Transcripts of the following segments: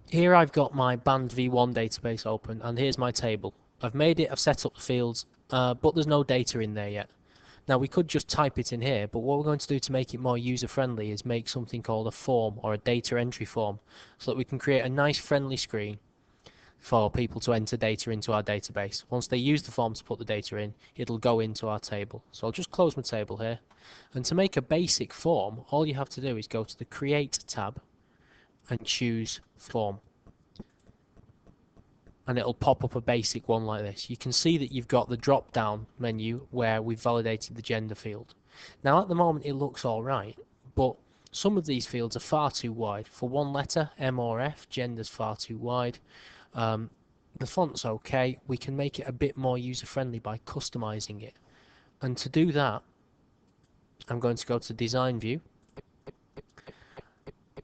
Here I've got my band v1 database open, and here's my table. I've made it, I've set up the fields, but there's no data in there yet. Now we could just type it in here, but what we're going to do to make it more user friendly is make something called a form or a data entry form, so that we can create a nice friendly screen for people to enter data into our database. Once they use the form to put the data in, it'll go into our table. So I'll just close my table here. And to make a basic form, all you have to do is go to the Create tab and choose Form. And it'll pop up a basic one like this. You can see that you've got the drop down menu where we've validated the gender field. Now at the moment it looks alright, but some of these fields are far too wide. For one letter, M or F, gender's far too wide. The font's okay. We can make it a bit more user friendly by customizing it. And to do that, I'm going to go to Design View,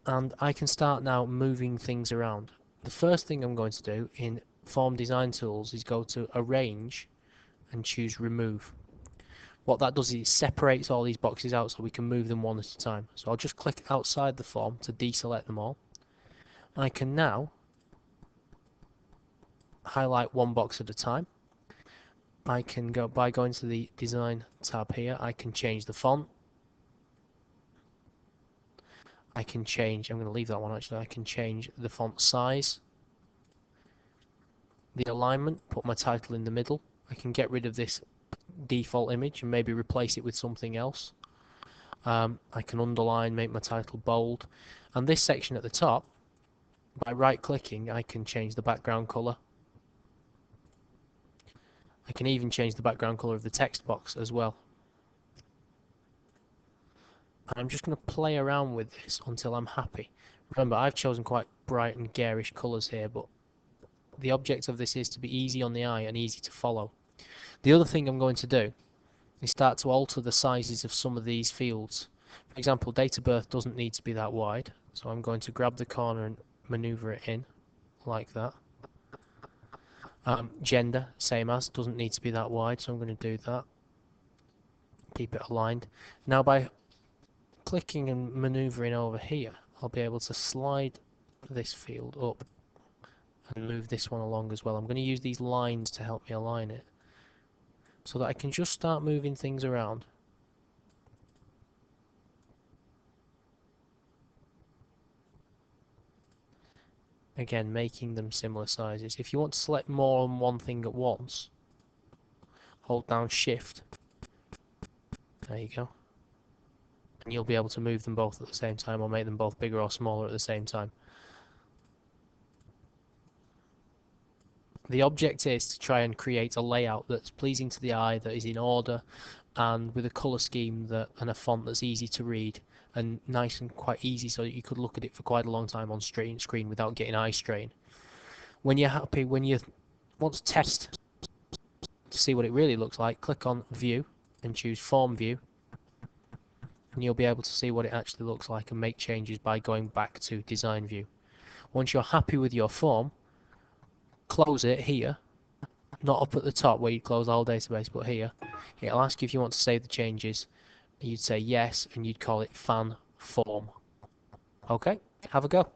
and I can start now moving things around. The first thing I'm going to do in Form Design Tools is go to Arrange and choose Remove. What that does is it separates all these boxes out so we can move them one at a time. So I'll just click outside the form to deselect them all. I can now highlight one box at a time. I can go by going to the Design tab here, I can change the font. I can change, I'm going to leave that one actually, I can change the font size, the alignment, put my title in the middle. I can get rid of this default image and maybe replace it with something else. I can underline, make my title bold, and this section at the top, by right clicking I can change the background color. I can even change the background color of the text box as well. I'm just going to play around with this until I'm happy. Remember, I've chosen quite bright and garish colours here, but the object of this is to be easy on the eye and easy to follow. The other thing I'm going to do is start to alter the sizes of some of these fields. For example, date of birth doesn't need to be that wide, so I'm going to grab the corner and maneuver it in, like that. Gender, same as, doesn't need to be that wide, so I'm going to do that. Keep it aligned. Now by clicking and maneuvering over here, I'll be able to slide this field up and move this one along as well. I'm going to use these lines to help me align it so that I can just start moving things around. Again, making them similar sizes. If you want to select more than one thing at once, hold down Shift. There you go. And you'll be able to move them both at the same time or make them both bigger or smaller at the same time. The object is to try and create a layout that's pleasing to the eye, that is in order, and with a colour scheme that and a font that's easy to read and nice and quite easy so that you could look at it for quite a long time on screen without getting eye strain. When you're happy, when you want to test to see what it really looks like, click on View and choose Form View, and you'll be able to see what it actually looks like and make changes by going back to Design View. Once you're happy with your form, close it here, not up at the top where you close the whole database, but here. It'll ask you if you want to save the changes. You'd say yes, and you'd call it fan form. Okay, have a go.